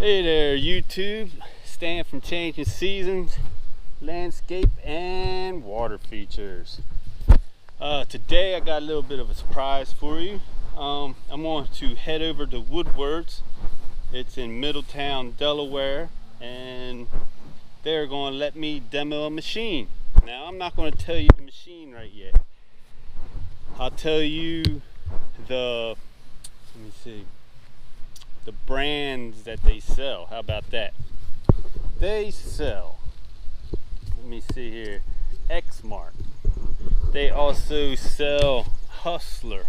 Hey there YouTube, Stan from Changing Seasons, Landscape and Water Features. Today I got a little bit of a surprise for you. I'm going to head over to Woodward's. It's in Middletown, Delaware, and they're going to let me demo a machine. Now I'm not going to tell you the machine right yet. I'll tell you the brands that they sell. How about that? They sell, let me see here, Exmark. They also sell Hustler,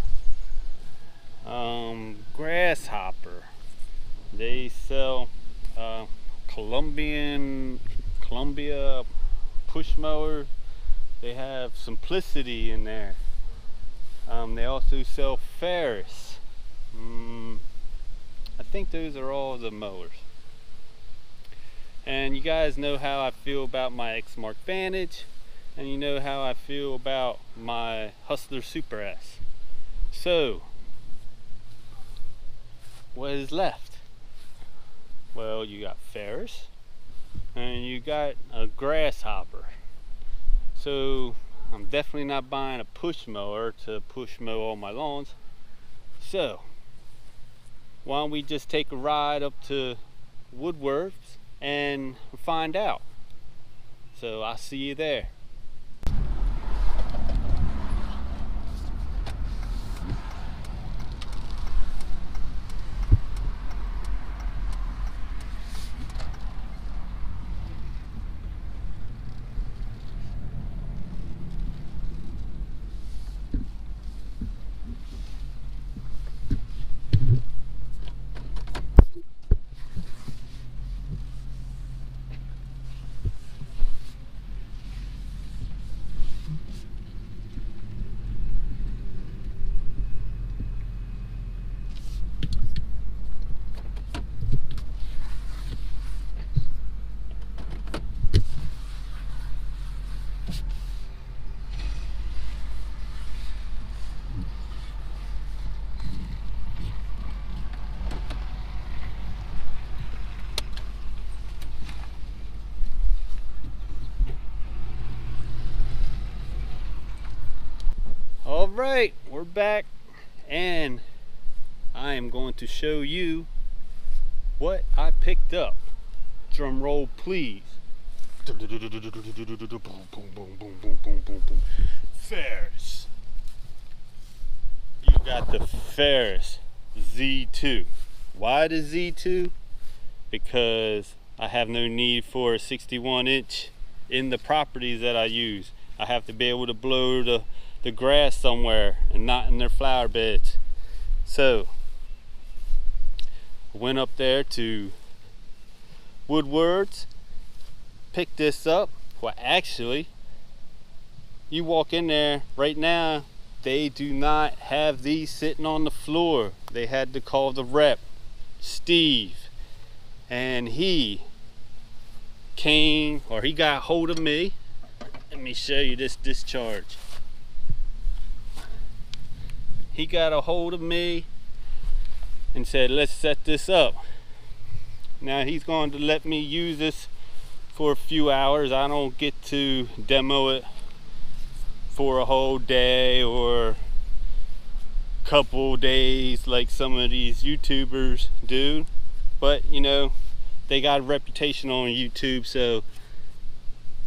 Grasshopper. They sell Columbia push mower. They have Simplicity in there. They also sell Ferris. I think those are all the mowers. And you guys know how I feel about my Exmark Vantage, and you know how I feel about my Hustler Super S. So, what is left? Well, you got Ferris, and you got a Grasshopper. So, I'm definitely not buying a push mower to push mow all my lawns. So, why don't we just take a ride up to Woodward's and find out. So I'll see you there. Alright, we're back, and I am going to show you what I picked up. Drum roll please. Ferris. You got the Ferris Z2. Why the Z2? Because I have no need for a 61-inch in the properties that I use. I have to be able to blow the grass somewhere and not in their flower beds. So I went up there to Woodward's, picked this up. Well, actually, you walk in there right now, they do not have these sitting on the floor. They had to call the rep, Steve, and he came, or he got hold of me. Let me show you this discharge. He got a hold of me and said, let's set this up. Now he's going to let me use this for a few hours. I don't get to demo it for a whole day or a couple days like some of these YouTubers do. But you know, they got a reputation on YouTube, so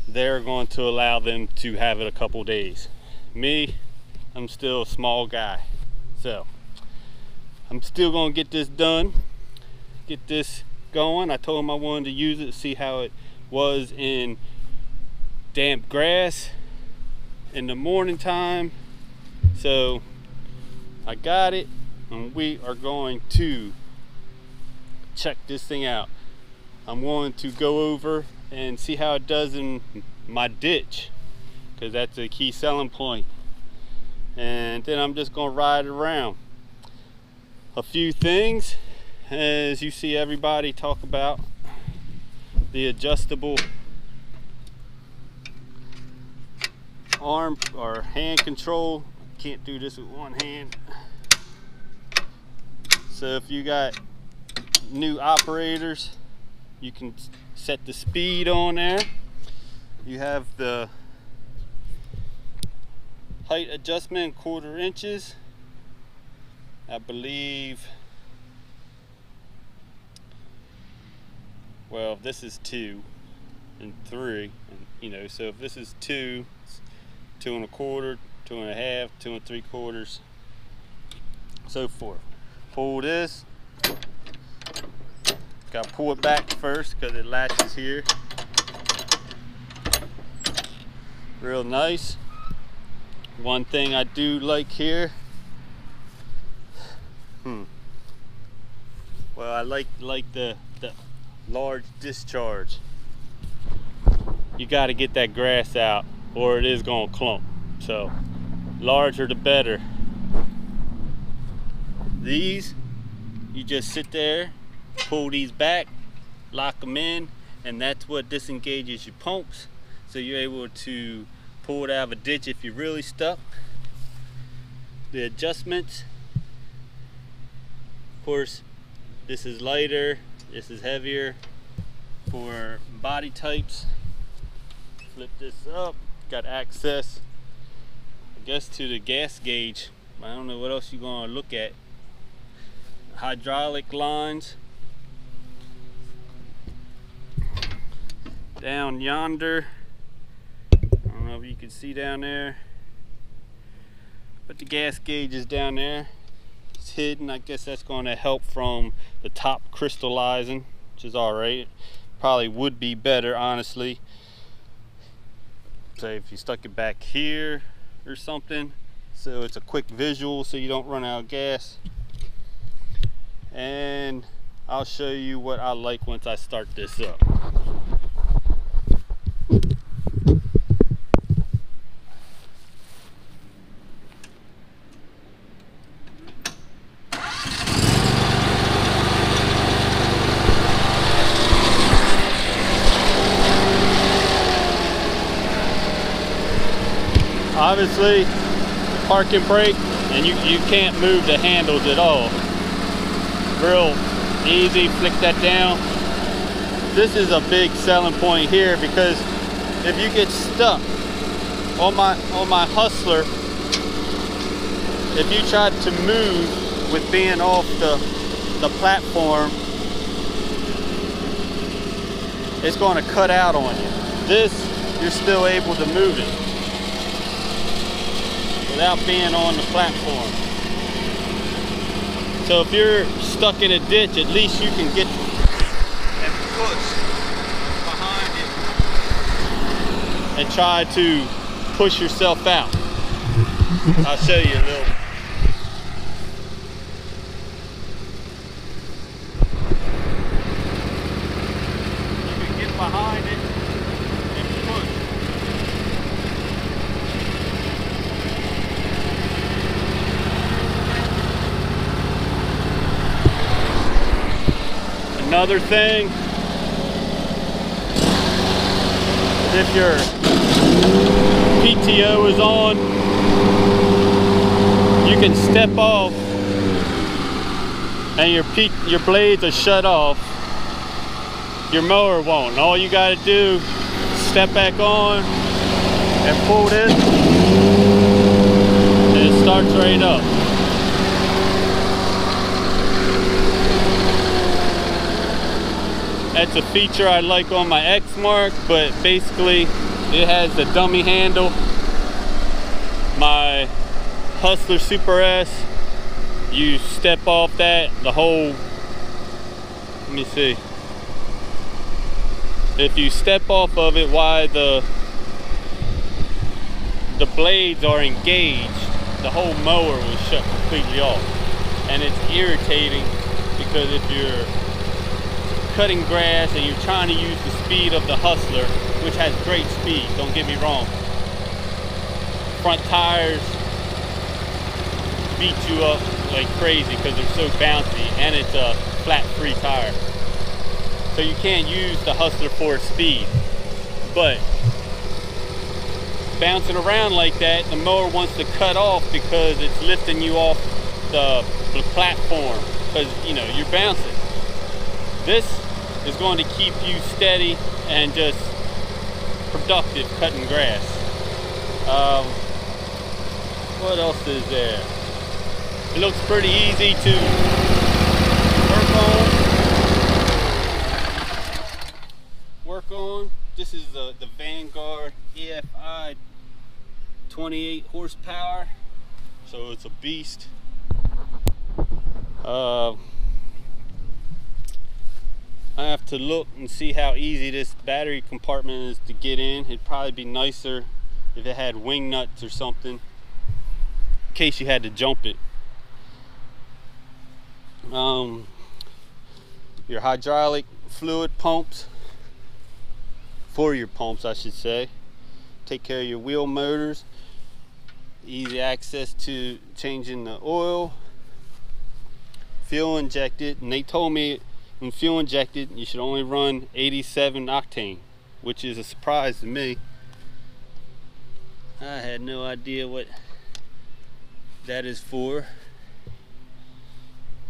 they're going to allow them to have it a couple days. Me, I'm still a small guy. So I'm still gonna get this done, get this going. I told him I wanted to use it to see how it was in damp grass in the morning time. So I got it, and we are going to check this thing out. I'm going to go over and see how it does in my ditch, because that's a key selling point. And then I'm just gonna ride around. A few things, as you see everybody talk about the adjustable arm or hand control. Can't do this with one hand. So if you got new operators, you can set the speed on there. You have the height adjustment 1/4 inches. I believe, well, this is 2 and 3, and you know, so if this is 2, 2 1/4, 2 1/2, 2 3/4, so forth. Pull this. Got to pull it back first because it latches here. Real nice. One thing I do like here, well, I like the large discharge. You got to get that grass out or it is going to clump. So larger the better. These, you just sit there, pull these back, lock them in, and that's what disengages your pumps. So you're able to pull it out of a ditch if you're really stuck. The adjustments, of course, this is lighter, this is heavier for body types. Flip this up, got access, I guess, to the gas gauge. I don't know what else you're gonna look at. Hydraulic lines. Down yonder, I don't know if you can see down there, but the gas gauge is down there. It's hidden. I guess that's going to help from the top crystallizing, which is alright. Probably would be better, honestly. Say if you stuck it back here or something, so it's a quick visual so you don't run out of gas. And I'll show you what I like once I start this up. Obviously, park and brake, and you can't move the handles at all. Real easy, flick that down. This is a big selling point here, because if you get stuck on my Hustler, if you try to move with being off the platform, it's going to cut out on you. This, you're still able to move it without being on the platform. So if you're stuck in a ditch, at least you can get and push behind it and try to push yourself out. I'll show you a little. You can get behind it and push. Another thing, if your PTO is on, you can step off and your blades are shut off. Your mower won't. All you got to do, step back on and pull this, and it starts right up. That's a feature I like on my X-Mark, but basically it has the dummy handle. My Hustler Super S, you step off that, the whole, let me see. If you step off of it while the blades are engaged, the whole mower will shut completely off. And it's irritating because if you're cutting grass and you're trying to use the speed of the Hustler, which has great speed, don't get me wrong. Front tires beat you up like crazy because they're so bouncy, and it's a flat free tire. So you can't use the Hustler for its speed. But bouncing around like that, the mower wants to cut off because it's lifting you off the platform, because you know you're bouncing. This is going to keep you steady and just productive cutting grass. What else is there? It looks pretty easy to work on. This is the Vanguard EFI 28 horsepower, so it's a beast. I have to look and see how easy this battery compartment is to get in. It'd probably be nicer if it had wing nuts or something, in case you had to jump it. Your hydraulic fluid pumps, for your pumps I should say, take care of your wheel motors, easy access to changing the oil, fuel injected, and they told me when fuel injected you should only run 87 octane, which is a surprise to me. I had no idea what that is for.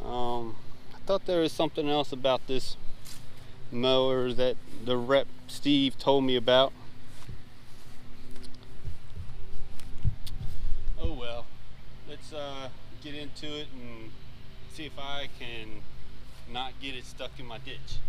I thought there was something else about this mower that the rep Steve told me about. Oh well, let's get into it and see if I can not get it stuck in my ditch.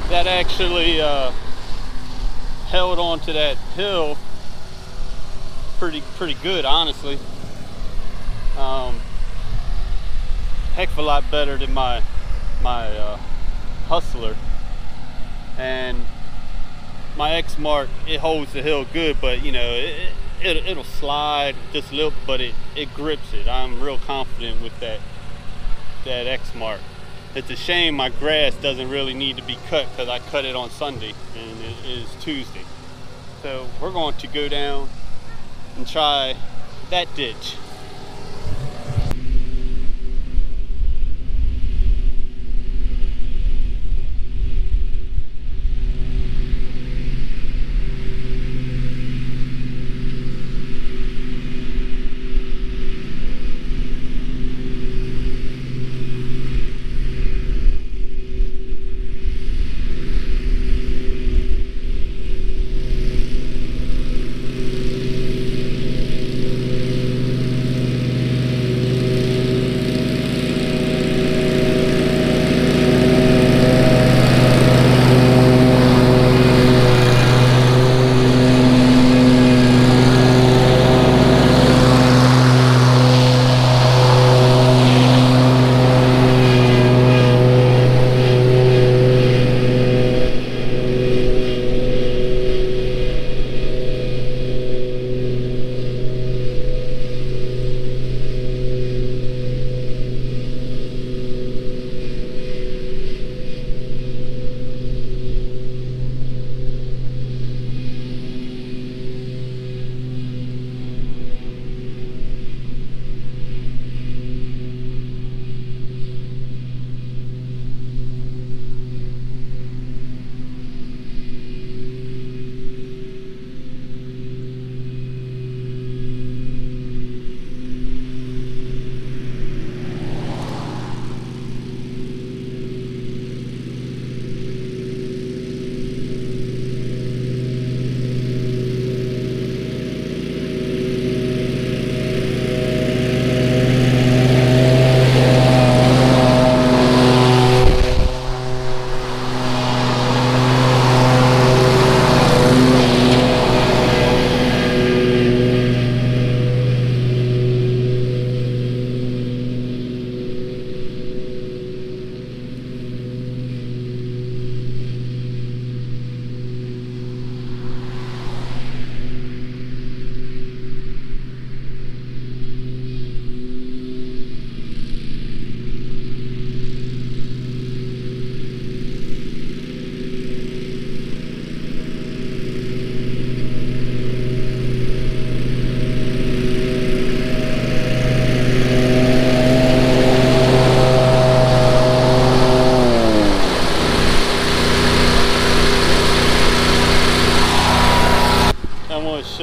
That actually held on to that hill pretty good, honestly. Heck of a lot better than my Hustler. And my X-Mark, it holds the hill good, but you know, it'll slide just a little, but it grips it. I'm real confident with that X-Mark. It's a shame my grass doesn't really need to be cut, because I cut it on Sunday and it is Tuesday. So we're going to go down and try that ditch.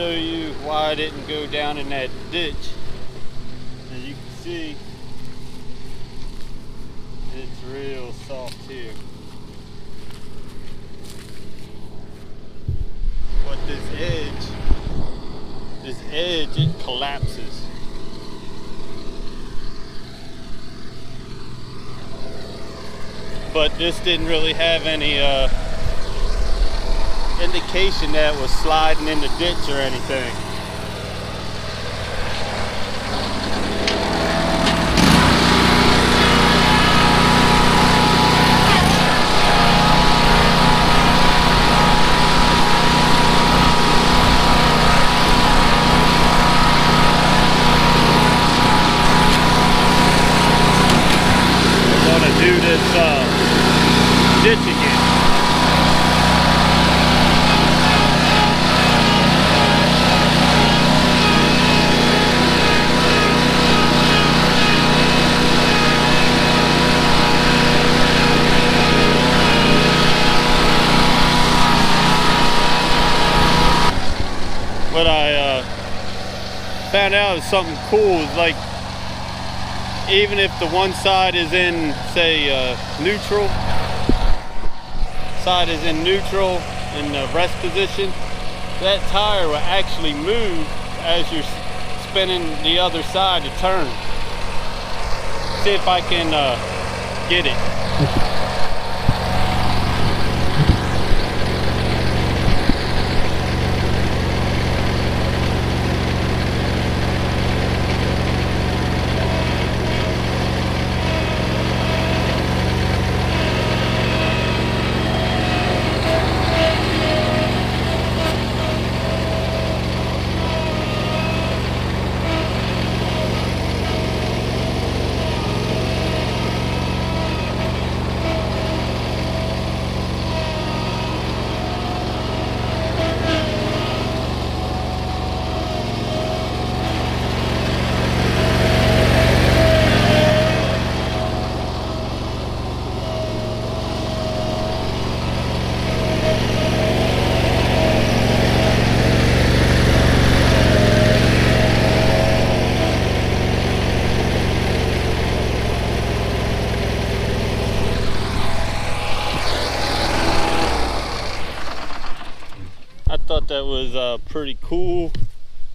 show you why I didn't go down in that ditch. As you can see, it's real soft here. But this edge, it collapses. But this didn't really have any indication that it was sliding in the ditch or anything. We're gonna do this ditch again. What I found out is something cool. Is like, even if the one side is in, say, neutral, in the rest position, that tire will actually move as you're spinning the other side to turn. See if I can get it. I thought that was pretty cool.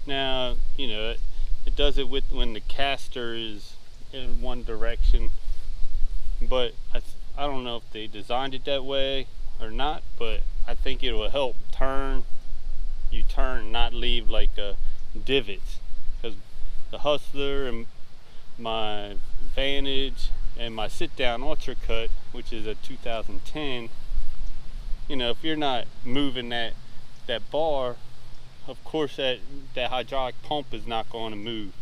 Now, you know, it does it with when the caster is in one direction, but I don't know if they designed it that way or not, but I think it will help you turn, not leave like divots, because the Hustler and my Vantage and my sit-down Ultra Cut, which is a 2010, you know, if you're not moving that bar, of course that hydraulic pump is not going to move,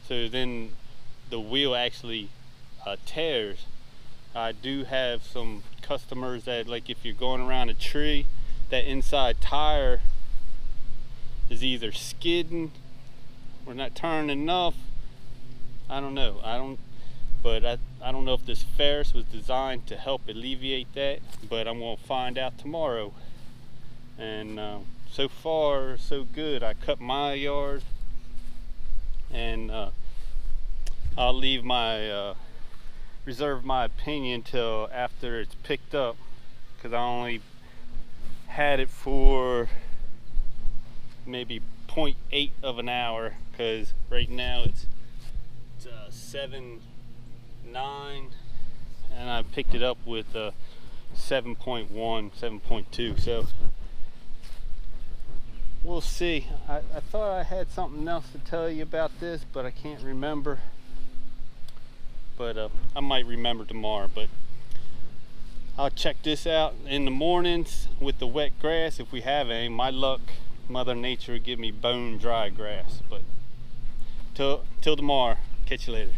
so then the wheel actually tears. I do have some customers that, like, if you're going around a tree, that inside tire is either skidding or not turning enough. I don't know. I don't know if this Ferris was designed to help alleviate that, but I'm going to find out tomorrow. And so far so good. I cut my yard, and I'll leave my reserve my opinion till after it's picked up, because I only had it for maybe 0.8 of an hour, because right now it's 7.9 and I picked it up with 7.1, 7.2. so we'll see. I thought I had something else to tell you about this, but I can't remember. But I might remember tomorrow. But I'll check this out in the mornings with the wet grass. If we have any, my luck, Mother Nature will give me bone dry grass. But till tomorrow, catch you later.